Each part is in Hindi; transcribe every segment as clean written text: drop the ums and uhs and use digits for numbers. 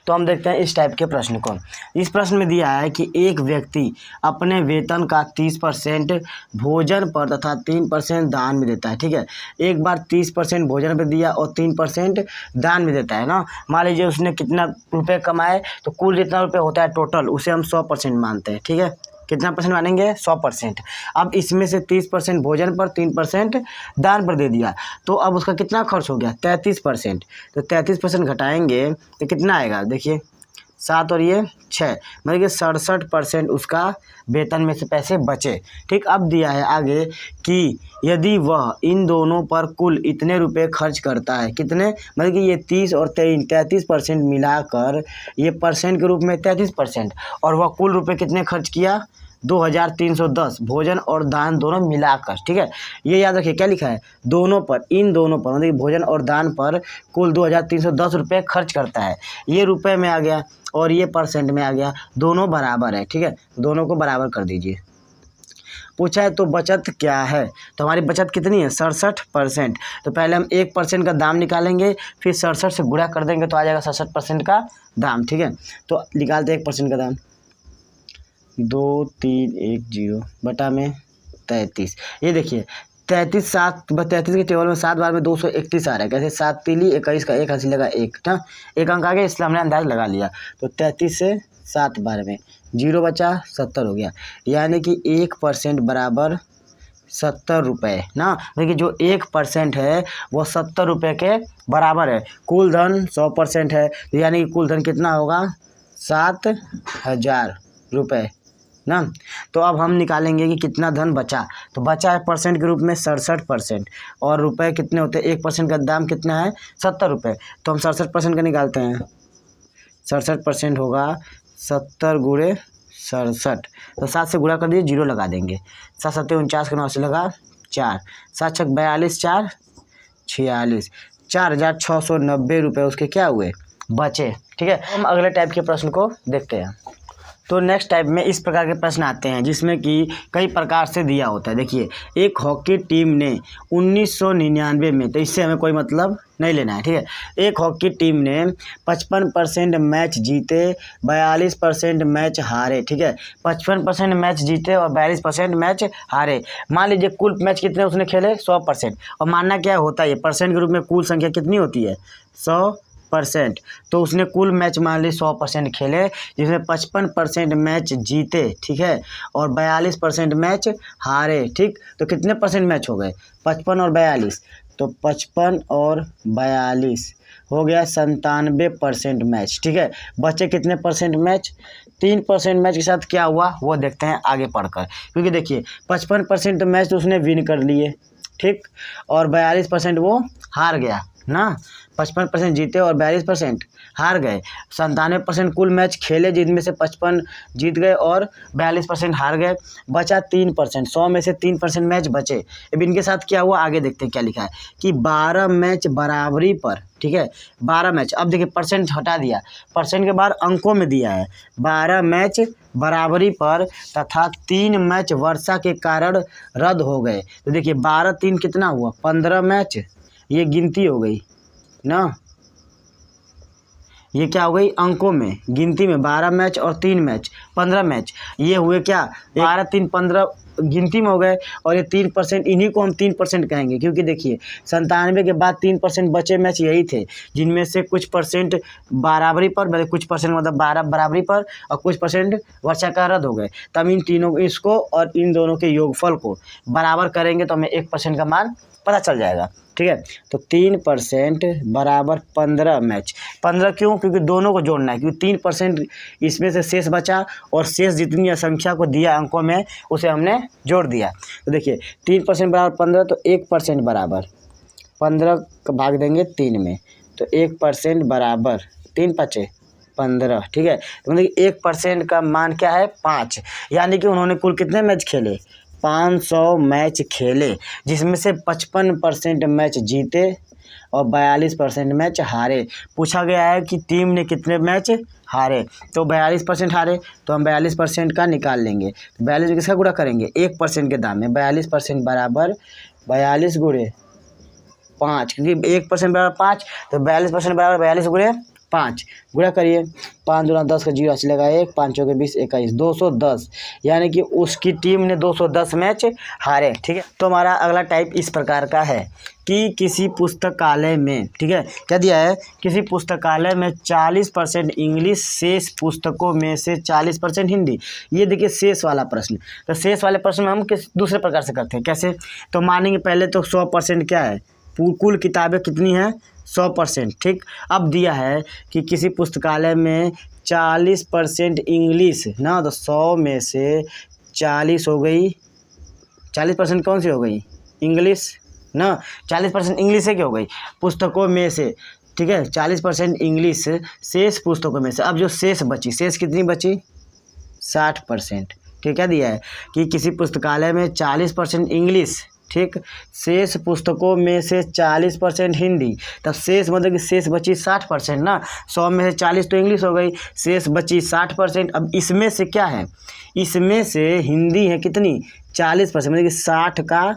तो हम देखते हैं इस टाइप के प्रश्न को। इस प्रश्न में दिया है कि एक व्यक्ति अपने वेतन का 30% भोजन पर तथा 3% दान में देता है। ठीक है, एक बार 30% भोजन पर दिया और 3% दान में देता है ना। मान लीजिए उसने कितना रुपये कमाए, तो कुल जितना रुपये होता है टोटल उसे हम 100% मानते हैं। ठीक है, कितना परसेंट मानेंगे? 100%। अब इसमें से 30% भोजन पर 3% दान पर दे दिया, तो अब उसका कितना खर्च हो गया? 33%। तो 33% घटाएंगे तो कितना आएगा? देखिए 7 और ये 6, मतलब कि 67% उसका वेतन में से पैसे बचे। ठीक, अब दिया है आगे कि यदि वह इन दोनों पर कुल इतने रुपए खर्च करता है, कितने, मतलब कि ये 30 और 33% मिलाकर ये परसेंट के रूप में 33%, और वह कुल रुपए कितने खर्च किया? 2310 भोजन और दान दोनों मिलाकर। ठीक है, ये याद रखिए क्या लिखा है? दोनों पर, इन दोनों पर, मतलब भोजन और दान पर कुल 2310 रुपये खर्च करता है। ये रुपए में आ गया और ये परसेंट में आ गया, दोनों बराबर है। ठीक है, दोनों को बराबर कर दीजिए। पूछा है तो बचत क्या है, तो हमारी बचत कितनी है? 67%। तो पहले हम 1% का दाम निकालेंगे, फिर 67 से गुणा कर देंगे तो आ जाएगा 67% का दाम। ठीक है, तो निकालते हैं 1% का दाम। 2310 बटा में 33। ये देखिए 33 के टेबल में 7 बार में 231 आ रहा है। कैसे? 7 तीली 21 का 1 हासिल लगा 1 ना, 1 अंक आ गया, इसलिए हमने अंदाज लगा लिया। तो 33 से 7 बार में 0 बचा, 70 हो गया, यानी कि 1% बराबर 70 रुपये ना। देखिए जो 1% है वो 70 रुपये के बराबर है। कुल धन 100% है, यानी कि कुल धन कितना होगा? 7000 रुपये ना। तो अब हम निकालेंगे कि कितना धन बचा। तो बचा है परसेंट के रूप में 67%, और रुपए कितने होते हैं? 1% का दाम कितना है? 70 रुपये। तो हम 67% का निकालते हैं। 67% होगा 70 गुणे 67, तो 7 से गुणा कर दीजिए, 0 लगा देंगे। 7 7 49 का 9 से लगा 4, 7 6 42, 4 46, 4690 रुपये उसके क्या हुए? बचे। ठीक है, हम अगले टाइप के प्रश्न को देखते हैं। तो नेक्स्ट टाइप में इस प्रकार के प्रश्न आते हैं जिसमें कि कई प्रकार से दिया होता है। देखिए एक हॉकी टीम ने 1999 में, तो इससे हमें कोई मतलब नहीं लेना है। ठीक है, एक हॉकी टीम ने 55% मैच जीते, 42% मैच हारे। ठीक है, 55% मैच जीते और 42% मैच हारे। मान लीजिए कुल मैच कितने उसने खेले? 100%। और मानना क्या होता है? परसेंट के रूप में कुल संख्या कितनी होती है? 100%। तो उसने कुल मैच मान ली 100% खेले, जिसमें 55% मैच जीते। ठीक है, और 42% मैच हारे। ठीक, तो कितने परसेंट मैच हो गए? 55 और 42, तो 55 और 42 हो गया 97% मैच। ठीक है, बचे कितने परसेंट मैच? 3% मैच के साथ क्या हुआ वो देखते हैं आगे पढ़कर। क्योंकि देखिए 55% मैच तो उसने विन कर लिए, ठीक, और 42% वो हार गया ना। 55% जीते और 42% हार गए। 97% कुल मैच खेले जिनमें से 55 जीत गए और 42% हार गए। बचा 3%, 100 में से 3% मैच बचे। अब इनके साथ क्या हुआ आगे देखते हैं क्या लिखा है कि 12 मैच बराबरी पर। ठीक है, 12 मैच, अब देखिए परसेंट हटा दिया, परसेंट के बाद अंकों में दिया है 12 मैच बराबरी पर तथा 3 मैच वर्षा के कारण रद्द हो गए। तो देखिए 12 3 कितना हुआ? 15 मैच, ये गिनती हो गई ना, ये क्या हो गई? अंकों में, गिनती में 12 मैच और 3 मैच 15 मैच, ये हुए क्या? 12 3 15 गिनती में हो गए, और ये 3%, इन्हीं को हम 3% कहेंगे। क्योंकि देखिए 97 के बाद 3% बचे मैच यही थे, जिनमें से कुछ परसेंट बराबरी पर, कुछ परसेंट मतलब 12 बराबरी पर और कुछ परसेंट वर्षा का रद्द हो गए। तब इन तीनों, इसको और इन दोनों के योगफल को बराबर करेंगे तो हमें 1% का मान पता चल जाएगा। ठीक है, तो 3% बराबर 15 मैच। 15 क्यों? क्योंकि दोनों को जोड़ना है, क्योंकि 3% इसमें से शेष बचा और शेष जितनी संख्या को दिया अंकों में उसे हमने जोड़ दिया। तो देखिए 3% बराबर 15, तो 1% बराबर 15 का भाग देंगे 3 में, तो 1% बराबर 3 5 15। ठीक है, तो मतलब 1% का मान क्या है? 5। यानी कि उन्होंने कुल कितने मैच खेले? 500 मैच खेले, जिसमें से 55% मैच जीते और 42% मैच हारे। पूछा गया है कि टीम ने कितने मैच हारे, तो 42% हारे, तो हम 42% का निकाल लेंगे। 42 किसका गुणा करेंगे? 1% के दाम में। 42% बराबर 42 गुणे 5, क्योंकि 1% बराबर 5, तो 42% बराबर 42 गुणे 5 गुणा करिए, 5 दूना 10 का 0 चलेगा 1, 5 चौके 20 21 210, यानी कि उसकी टीम ने 210 मैच हारे। ठीक है, तो हमारा अगला टाइप इस प्रकार का है कि किसी पुस्तकालय में, ठीक है, क्या दिया है, किसी पुस्तकालय में 40% इंग्लिश, शेष पुस्तकों में से 40% हिंदी। ये देखिए शेष वाला प्रश्न। तो शेष वाले प्रश्न में हम किस दूसरे प्रकार से करते हैं, कैसे, तो मानेंगे पहले तो 100% क्या है, कुल किताबें कितनी हैं, 100%। ठीक, अब दिया है कि किसी पुस्तकालय में 40% इंग्लिश ना, तो 100 में से 40 हो गई, 40% कौन सी हो गई, इंग्लिश ना, 40% इंग्लिश से क्या हो गई, पुस्तकों में से। ठीक है, 40% इंग्लिश शेष पुस्तकों में से। अब जो शेष बची, शेष कितनी बची, 60%। ठीक, क्या दिया है कि किसी पुस्तकालय में 40% इंग्लिश, ठीक, शेष पुस्तकों में से 40% हिंदी, तब शेष मतलब कि शेष बची 60% ना, 100 में से 40 तो इंग्लिश हो गई, शेष बची 60%। अब इसमें से क्या है, इसमें से हिंदी है कितनी, 40%, मतलब कि 60 का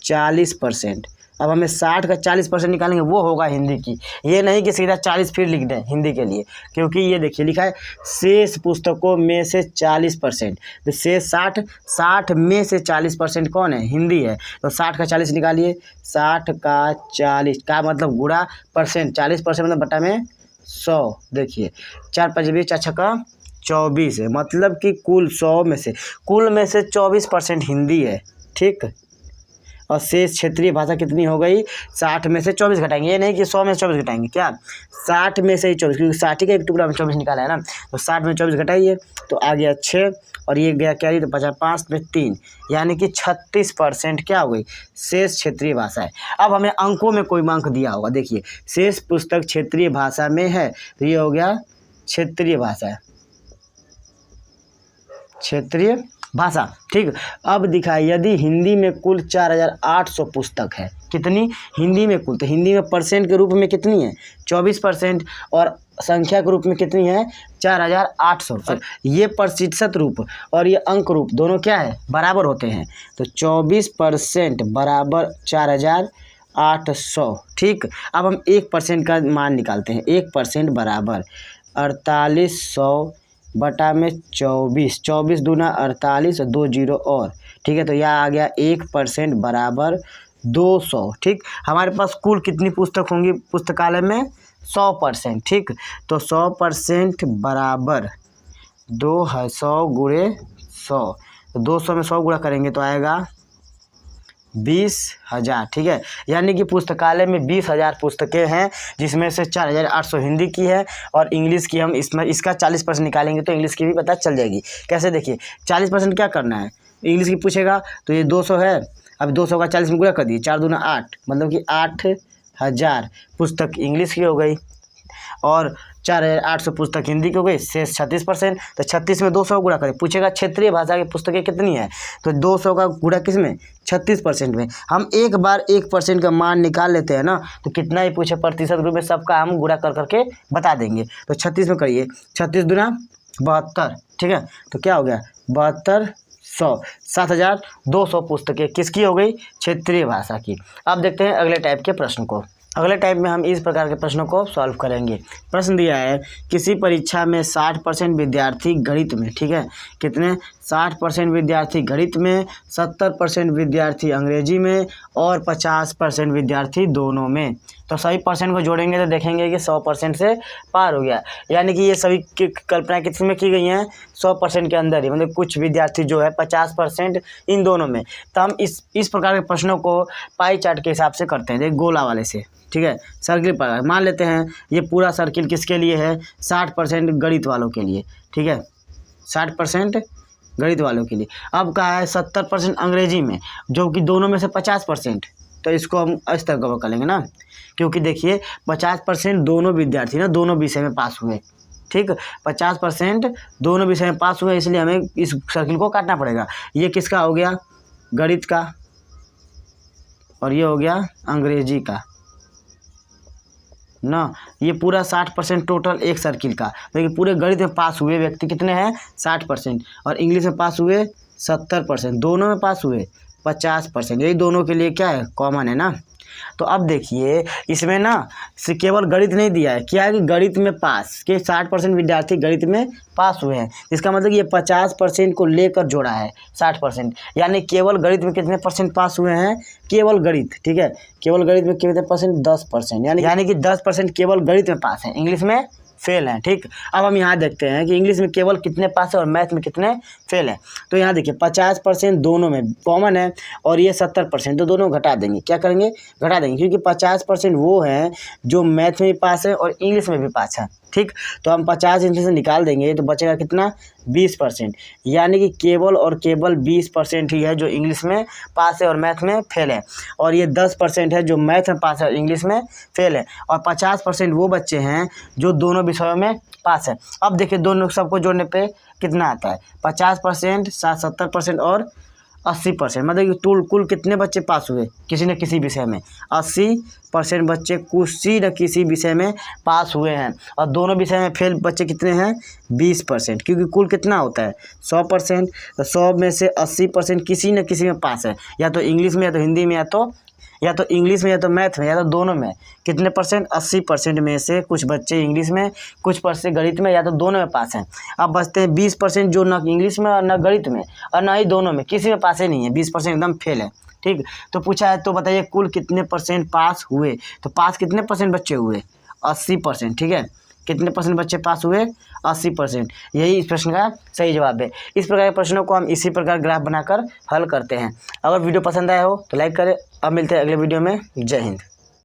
40%। अब हमें 60 का 40% निकालेंगे, वो होगा हिंदी की। ये नहीं कि सीधा 40 फिर लिख दें हिंदी के लिए, क्योंकि ये देखिए लिखा है शेष पुस्तकों में से 40%, तो शेष 60 में से 40% कौन है, हिंदी है। तो 60 का 40 निकालिए, 60 का 40 का मतलब गुणा परसेंट, 40% मतलब बटा में 100। देखिए 4 5 20 4 6 24 है, मतलब कि कुल 100 में से, कुल में से 24% हिंदी है। ठीक, और शेष क्षेत्रीय भाषा कितनी हो गई, 60 में से 24 घटाएंगे, ये नहीं कि 100 में से 24 घटाएंगे, क्या 60 में से ही 24, क्योंकि 60 का एक टुकड़ा में 24 निकाला है ना, तो 60 में 24 घटाइए तो आ गया 6, और ये गया क्या, तो बचा 5 में 3, यानी कि 36% क्या हो गई, शेष क्षेत्रीय भाषा है। अब हमें अंकों में कोई अंक दिया होगा, देखिए शेष पुस्तक क्षेत्रीय भाषा में है, तो ये हो गया क्षेत्रीय भाषा, क्षेत्रीय भाषा। ठीक, अब दिखाए यदि हिंदी में कुल 4800 पुस्तक है, कितनी हिंदी में कुल, तो हिंदी में परसेंट के रूप में कितनी है, 24%, और संख्या के रूप में कितनी है, 4800। ये प्रतिशत रूप और ये अंक रूप दोनों क्या है, बराबर होते हैं, तो 24% बराबर 4800। ठीक, अब हम 1% का मान निकालते हैं, 1% बराबर 4800 बटा में 24, 24 दूना 48 और 2 0 और। ठीक है, तो यह आ गया 1% बराबर 200। ठीक, हमारे पास कुल कितनी पुस्तक होंगी पुस्तकालय में, 100%। ठीक, तो 100% बराबर 200 गुणे 100, तो 200 में 100 गुणा करेंगे तो आएगा 20,000। ठीक है, यानी कि पुस्तकालय में 20,000 पुस्तकें हैं, जिसमें से 4800 हिंदी की है, और इंग्लिश की हम इसमें इसका 40% निकालेंगे तो इंग्लिश की भी पता चल जाएगी। कैसे, देखिए 40% क्या करना है, इंग्लिश की पूछेगा तो ये 200 है, अब 200 का 40 में गुणा कर दिए, 4 दूना 8, मतलब कि 8000 पुस्तक इंग्लिश की हो गई, और 4800 पुस्तक हिंदी की हो गई, शेष 36%। तो 36 में 200 गुणा करें, पूछेगा क्षेत्रीय भाषा की पुस्तकें कितनी है, तो 200 का गुणा किस में, 36% में। हम एक बार 1% का मान निकाल लेते हैं ना, तो कितना ही पूछे प्रतिशत रूप में सबका हम गुणा कर करके बता देंगे। तो 36 में करिए, 36 दूना 72। ठीक है, तो क्या हो गया 7200, 7200 पुस्तकें किसकी हो गई, क्षेत्रीय भाषा की। अब देखते हैं अगले टाइप के प्रश्न को। अगले टाइप में हम इस प्रकार के प्रश्नों को सॉल्व करेंगे। प्रश्न दिया है किसी परीक्षा में 60% विद्यार्थी गणित में, ठीक है, कितने 60% विद्यार्थी गणित में, 70% विद्यार्थी अंग्रेजी में, और 50% विद्यार्थी दोनों में। तो सभी परसेंट को जोड़ेंगे तो देखेंगे कि 100% से पार हो गया, यानी कि ये सभी की कल्पनाएँ किस में की गई हैं, 100% के अंदर ही, मतलब कुछ विद्यार्थी जो है 50% इन दोनों में। तो हम इस प्रकार के प्रश्नों को पाई चार्ट के हिसाब से करते हैं, देख गोला वाले से। ठीक है, सर्किल पर मान लेते हैं ये पूरा सर्किल किसके लिए है, 60% गणित वालों के लिए। ठीक है, 60% गणित वालों के लिए। अब कहा है 70% अंग्रेजी में, जो कि दोनों में से 50%, तो इसको हम इस तरह कवर कर लेंगे ना, क्योंकि देखिए 50% दोनों विद्यार्थी ना दोनों विषय में पास हुए। ठीक, 50% दोनों विषय में पास हुए, इसलिए हमें इस सर्किल को काटना पड़ेगा। ये किसका हो गया, गणित का, और ये हो गया अंग्रेजी का ना। ये पूरा 60% टोटल एक सर्किल का, लेकिन पूरे गणित में पास हुए व्यक्ति कितने हैं, 60%, और इंग्लिश में पास हुए 70%, दोनों में पास हुए 50%। यही दोनों के लिए क्या है, कॉमन है ना। तो अब देखिए इसमें ना केवल गणित नहीं दिया है, क्या है कि गणित में पास के 60% विद्यार्थी गणित में पास हुए हैं। इसका मतलब ये 50% को लेकर जोड़ा है 60%, यानी केवल गणित में कितने परसेंट पास हुए हैं, केवल गणित, ठीक है, केवल गणित में कितने परसेंट, 10%, यानी कि 10% केवल गणित में पास है, इंग्लिश में फेल है। ठीक, अब हम यहाँ देखते हैं कि इंग्लिश में केवल कितने पास है और मैथ में कितने फेल है। तो यहाँ देखिए 50% दोनों में कॉमन है और ये 70%, तो दोनों घटा देंगे, क्या करेंगे, घटा देंगे, क्योंकि 50% वो हैं जो मैथ में भी पास है और इंग्लिश में भी पास है। ठीक, तो हम 50 इनमें से निकाल देंगे तो बचेगा कितना, 20%, यानी कि केवल और केवल 20% ही है जो इंग्लिश में पास है और मैथ में फेल है, और ये 10% है जो मैथ में पास है और इंग्लिश में फेल है, और 50% वो बच्चे हैं जो दोनों विषयों में पास है। अब देखिए दोनों सबको जोड़ने पे कितना आता है, 50%, 70% और 80%, मतलब कि कुल कितने बच्चे पास हुए किसी न किसी विषय में, 80% बच्चे किसी न किसी विषय में पास हुए हैं, और दोनों विषय में फेल बच्चे कितने हैं, 20%, क्योंकि कुल कितना होता है 100%, तो 100 में से 80% किसी न किसी में पास है, या तो इंग्लिश में, या तो हिंदी में, या तो इंग्लिश में, या तो मैथ में, या तो दोनों में। कितने परसेंट, 80% में से कुछ बच्चे इंग्लिश में, कुछ परसेंट गणित में, या तो दोनों में पास हैं। अब बचते हैं 20% जो न इंग्लिश में और न गणित में और न ही दोनों में, किसी में पास ही नहीं है, 20% एकदम फेल है। ठीक, तो पूछा है तो बताइए कुल कितने परसेंट पास हुए, तो पास कितने परसेंट बच्चे हुए, 80%। ठीक है, कितने परसेंट बच्चे पास हुए, 80%, यही इस प्रश्न का सही जवाब है। इस प्रकार के प्रश्नों को हम इसी प्रकार ग्राफ बनाकर हल करते हैं। अगर वीडियो पसंद आया हो तो लाइक करें। अब मिलते हैं अगले वीडियो में। जय हिंद।